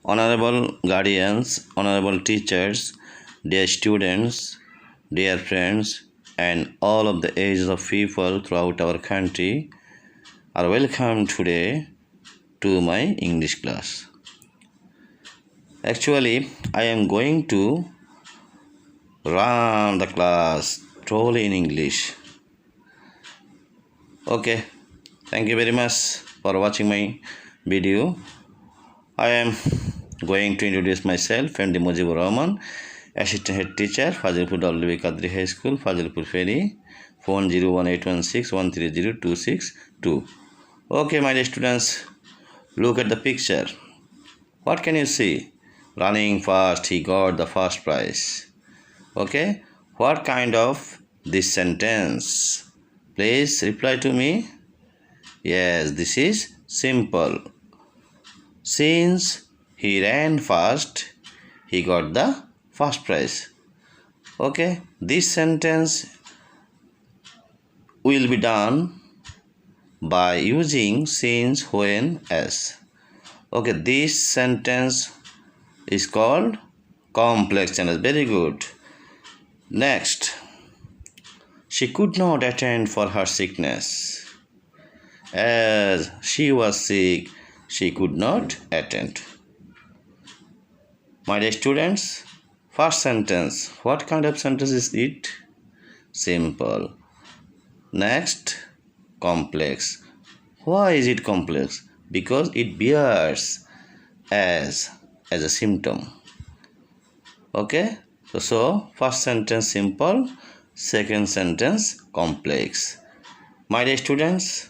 Honorable guardians, honorable teachers, dear students, dear friends, and all of the ages of people throughout our country are welcome today to my English class. Actually, I am going to run the class totally in English. Okay, thank you very much for watching my video. I am going to introduce myself. I am Mujibur Rahman, Assistant Head Teacher, Fazilpur WB Kadri High School, Fazilpur Ferry, phone 01816130262. Okay, my dear students, look at the picture. What can you see? Running fast, he got the first prize. Okay, what kind of this sentence? Please reply to me. Yes, this is simple. Since he ran fast, he got the first prize. Okay, this sentence will be done by using since, when, as. Okay, this sentence is called complex sentence. Very good. Next, she could not attend for her sickness. As she was sick, she could not attend. My dear students, first sentence. What kind of sentence is it? Simple. Next, complex. Why is it complex? Because it bears as a symptom. Okay? So first sentence simple, second sentence complex. My dear students,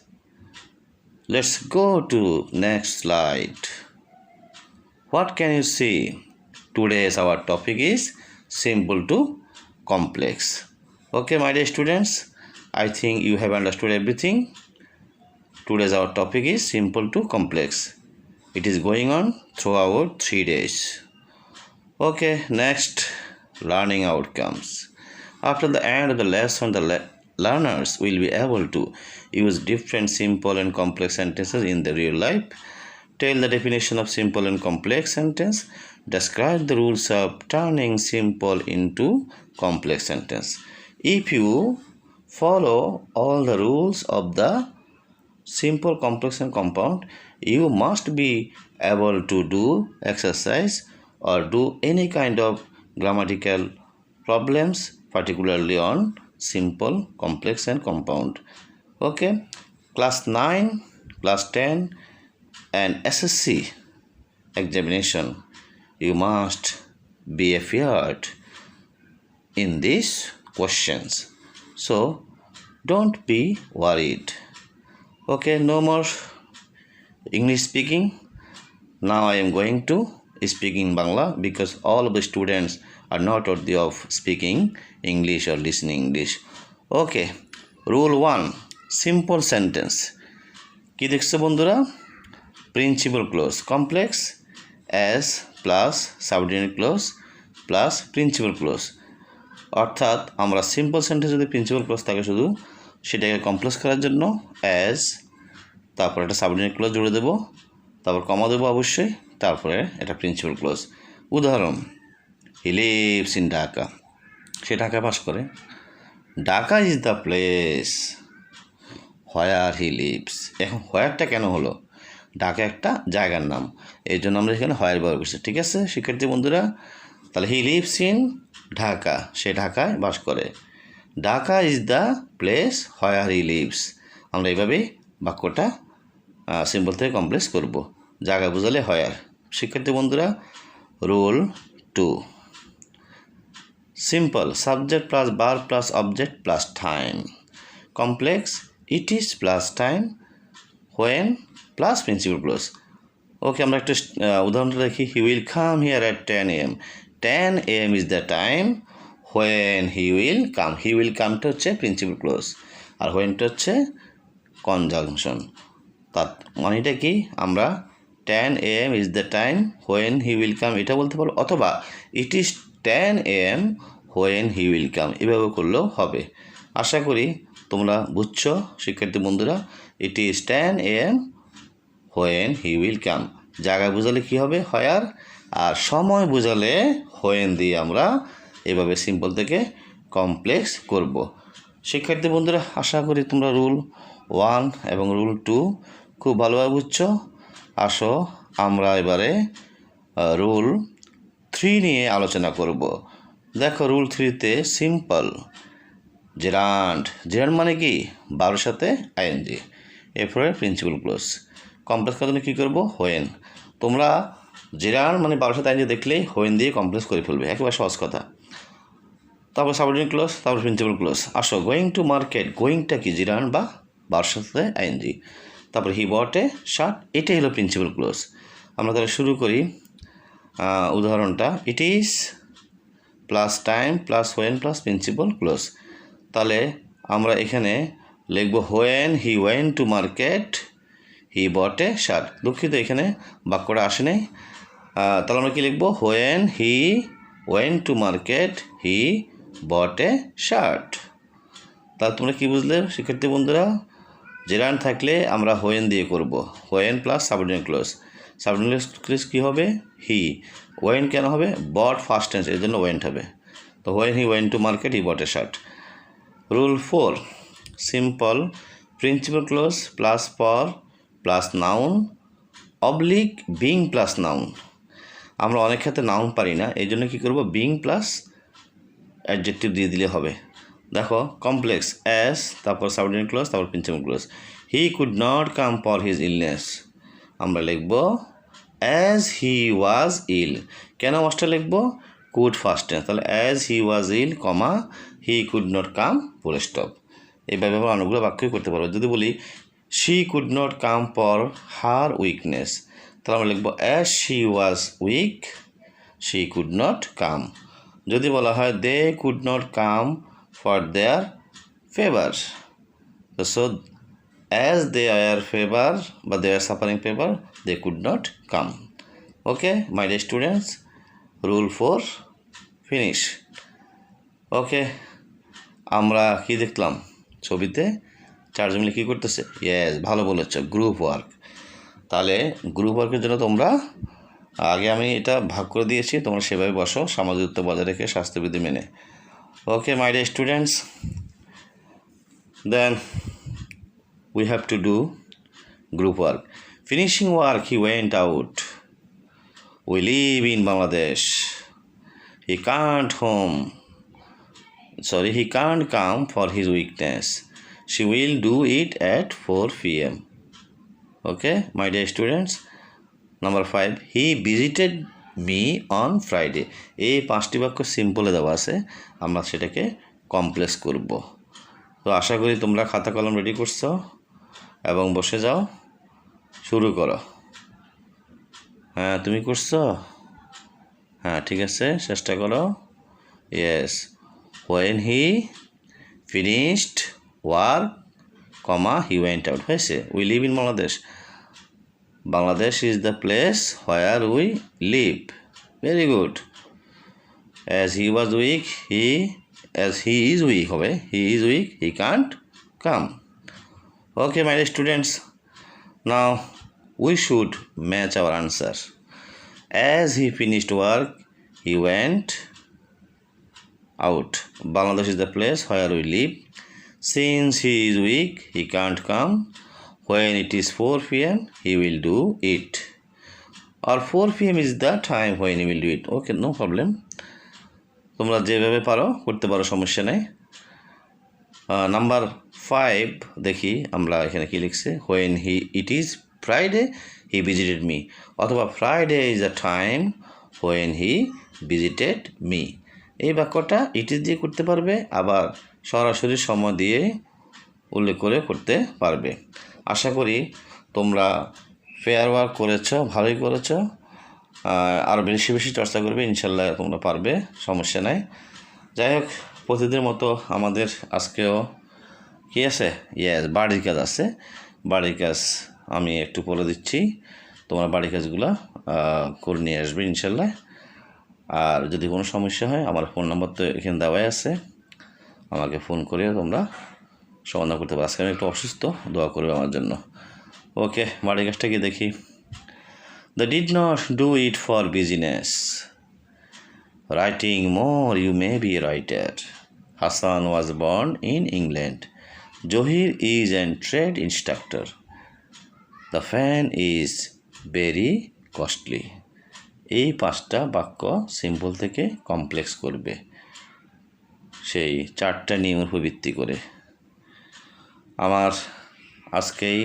let's go to next slide. What can you see? Today's our topic is simple to complex. Okay, my dear students, I think you have understood everything. Today's our topic is simple to complex. It is going on throughout 3 days. Okay, next, learning outcomes. After the end of the lesson, the learners will be able to use different simple and complex sentences in the real life. Tell the definition of simple and complex sentence. Describe the rules of turning simple into complex sentence. If you follow all the rules of the simple, complex and compound, you must be able to do exercise or do any kind of grammatical problems, particularly on simple, complex and compound. Okay, class 9, class 10 and SSC examination, you must be appeared in these questions. So don't be worried. Okay, no more English speaking. Now I am going to speak in Bangla because all of the students are not worthy of speaking English or listening English. Okay, rule 1, simple sentence. কি দেখছো বন্ধুরা? Principal clause, complex, as plus subordinate clause plus principal clause. অর্থাৎ আমরা simple sentence যদি principal clause থাকে শুধু সেটাকে complex করার জন্য অ্যাজ, তারপর একটা সাবঅর্ডিনেট ক্লজ জুড়ে দেবো, তারপর কমা দেবো অবশ্যই, তারপরে এটা প্রিন্সিপাল ক্লজ। উদাহরণ, হি লিভস ইন ঢাকা, সে ঢাকায় বাস করে। Dhaka is the place where he lives. এখন হোয়ারটা কেন হলো? ঢাকা একটা জায়গার নাম, এই জন্য আমরা এখানে হোয়ার ব্যবহার করছি। ঠিক আছে শিক্ষার্থী বন্ধুরা? তাহলে হি লিভস ইন ঢাকা, সে ঢাকায় বাস করে। Dhaka is the place where he lives. আমরা এইভাবেই বাক্যটা সিম্পল থেকে কমপ্লেক্স করব, জায়গা বোঝালে হোয়ার। শিক্ষার্থী বন্ধুরা, rule 2, simple subject plus verb plus object plus time. Complex it is plus time, when plus principal clause. Okay, আমরা একটা উদাহরণটা দেখি। He will come here at 10 AM। 10 AM is the time when he will come. He will কামটা হচ্ছে principal clause আর হোয়েনটা হচ্ছে conjunction. তার মানেটা কি? আমরা 10 AM is the time when he will come এটা বলতে পারো, অথবা it is 10 AM when he will come, এভাবে করলেও হবে। আশা করি তোমরা বুঝছো শিক্ষার্থী বন্ধুরা। It is 10 AM when he will come. জায়গা বোঝালে কি হবে হোয়ার, আর সময় বোঝালে হোয়েন দিয়ে আমরা এভাবে সিম্পল থেকে কমপ্লেক্স করব। শিক্ষার্থী বন্ধুরা, আশা করি তোমরা রুল 1 এবং রুল 2 খুব ভালোভাবে বুঝছো। আসো আমরা এবারে রুল 3 নিয়ে আলোচনা করব। দেখো রুল 3তে সিম্পল জেরান্ড মানে কি 12 সাথে আইএনজি, এরপরে প্রিন্সিপাল ক্লোজ। কমপ্লেক্স করার জন্য কী করবো হোয়েন। তোমরা জেরান্ড মানে 12 সাথে আইএনজি দেখলেই হোয়েন দিয়ে কমপ্লেক্স করে ফেলবে, একেবারে সহজ কথা। তারপর সাবঅর্ডিনেট ক্লোজ, তারপর প্রিন্সিপাল ক্লোজ। আসো গোয়িং টু মার্কেট, গোয়িংটা কি জেরান্ড বা 12 সাথে আইএনজি। তারপর হি বট এ শার্ট, এটাই হলো প্রিন্সিপাল ক্লোজ। আমরা তাহলে শুরু করি উদাহরণটা। It is plus time plus when plus principal clause. তাহলে আমরা এখানে লিখব when he went to market he bought a shirt. দুঃখিত এখানে বাক্যটা আসে নাই। তাহলে আমরা কী লিখব when he went to market he bought a shirt. তাহলে তোমরা কী বুঝলে শিক্ষার্থী বন্ধুরা? জেরান্ড থাকলে আমরা হোয়েন দিয়ে করব, when plus subordinate clause. Subordinate clause কী হবে? হি। ওয়েন কেন হবে? বট ফার্স্ট টেন্স, এর জন্য ওয়েন্ট হবে। তো when he went to market he bought a shirt. Rule 4 simple principal clause plus for plus noun oblique being plus noun. আমরা অনেক ক্ষেত্রে নাউন পারি না, এই জন্য কী করবো বিং প্লাস অ্যাডজেক্টিভ দিয়ে দিলে হবে। দেখো কমপ্লেক্স অ্যাজ, তারপর সাবঅর্ডিনেট ক্লোজ, তারপর principal clause. He could not come for his illness, আমরা লিখব অ্যাজ হি ওয়াজ ইল। কেন ওয়াজটা লিখব? কুড ফার্স্ট টেন্স, তাহলে as he was ill comma he could not come full stop. এইভাবে আমরা অনেকগুলো বাক্যই করতে পারবো। যদি বলি she could not come for her weakness, তাহলে আমরা লিখব as she was weak she could not come. যদি বলা হয় they could not come for their favour, so as they are favour বা they are suffering favour they could not come. Okay my dear students, rule 4 finish. Okay, আমরা কি দেখলাম ছবিতে? চারজন মিলে কী করতেছে? ইয়েস, ভালো বলেছ, গ্রুপ ওয়ার্ক। তাহলে গ্রুপ ওয়ার্কের জন্য তোমরা আগে আমি এটা ভাগ করে দিয়েছি, তোমরা সেভাবে বসো সামাজিক দূরত্ব বজায় রেখে স্বাস্থ্যবিধি মেনে। Okay my dear students, then we have to do group work. Finishing work, he went out. We live in Bangladesh. He can't come for his weakness. She will do it at 4 p.m. Okay, my dear students. Number 5, he visited me on Friday. এই 5টি বাক্য সিম্পলে দেওয়া আছে, আমরা সেটাকে complex করব। তো আশা করি তোমরা খাতা কলম রেডি করছো এবং বসে যাও, শুরু করো। হ্যাঁ তুমি করছো? হ্যাঁ ঠিক আছে, চেষ্টা করো। Yes, when he finished work comma he went out. হয়েছে। We live in Bangladesh, Bangladesh is the place where we live. Very good. As he was weak as he is weak হবে he is weak he can't come. Okay my dear students, now we should match our answer. As he finished work he went out. Bangladesh is the place where we live. Since he is weak he can't come. When it is 4 p.m. he will do it, or 4 p.m. is the time when he will do it. Okay, no problem. তোমরা যেভাবে পারো করতে পারো, সমস্যা নেই। Number 5 দেখি আমরা এখানে কি লিখছে। When it is Friday he visited me, অথবা Friday is a time when he visited me. এই বাক্যটা ইট ইজ দিয়ে করতে পারবে, আবার সরাসরি সময় দিয়ে উল্লেখ করে করতে পারবে। আশা করি তোমরা ফেয়ার ওয়ার্ক করেছো, ভালোই করেছো। আরও বেশি বেশি চর্চা করবে, ইনশাল্লাহ তোমরা পারবে, সমস্যা নাই। যাই হোক, প্রতিদিনের মতো আমাদের আজকেও কি আছে? ইয়েস, বাড়ির কাজ আছে। বাড়ির কাজ আমি একটু বলে দিচ্ছি, তোমরা বাড়ির কাজগুলো করে নিয়ে আসবে ইনশাল্লাহ। আর যদি কোনো সমস্যা হয় আমার ফোন নাম্বার তো এখানে দেওয়াই আছে, আমাকে ফোন করে তোমরা সমাধান করতে পারো। আজকে আমি একটু অসুস্থ, দোয়া করবে আমার জন্য। ওকে, বাড়ির কাজটা কি দেখি। They did not do it for business. Writing more, you may be writer. Hassan was born in England. Johir is a trade instructor. The fan is very costly. এই পাঁচটা বাক্য সিম্পল থেকে কমপ্লেক্স করবে সেই চারটা নিয়মের উপর ভিত্তি করে। আমার আজকেই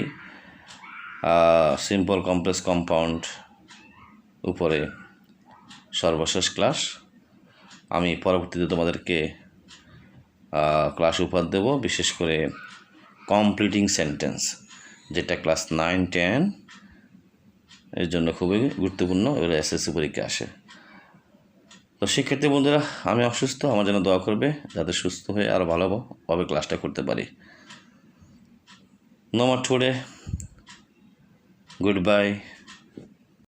সিম্পল কমপ্লেক্স কম্পাউন্ড উপরে সর্বশেষ ক্লাস। আমি পরবর্তীতে তোমাদেরকে ক্লাস উপহার দেব, বিশেষ করে কমপ্লিটিং সেন্টেন্স, যেটা ক্লাস 9, 10 এর জন্য খুবই গুরুত্বপূর্ণ, এগুলো এসএসসি পরীক্ষা আসে। তো শিক্ষার্থী বন্ধুরা, আমি অসুস্থ, আমার জন্য দোয়া করবে যাতে সুস্থ হয়ে আরও ভালোভাবে ক্লাসটা করতে পারি। No more today. Goodbye.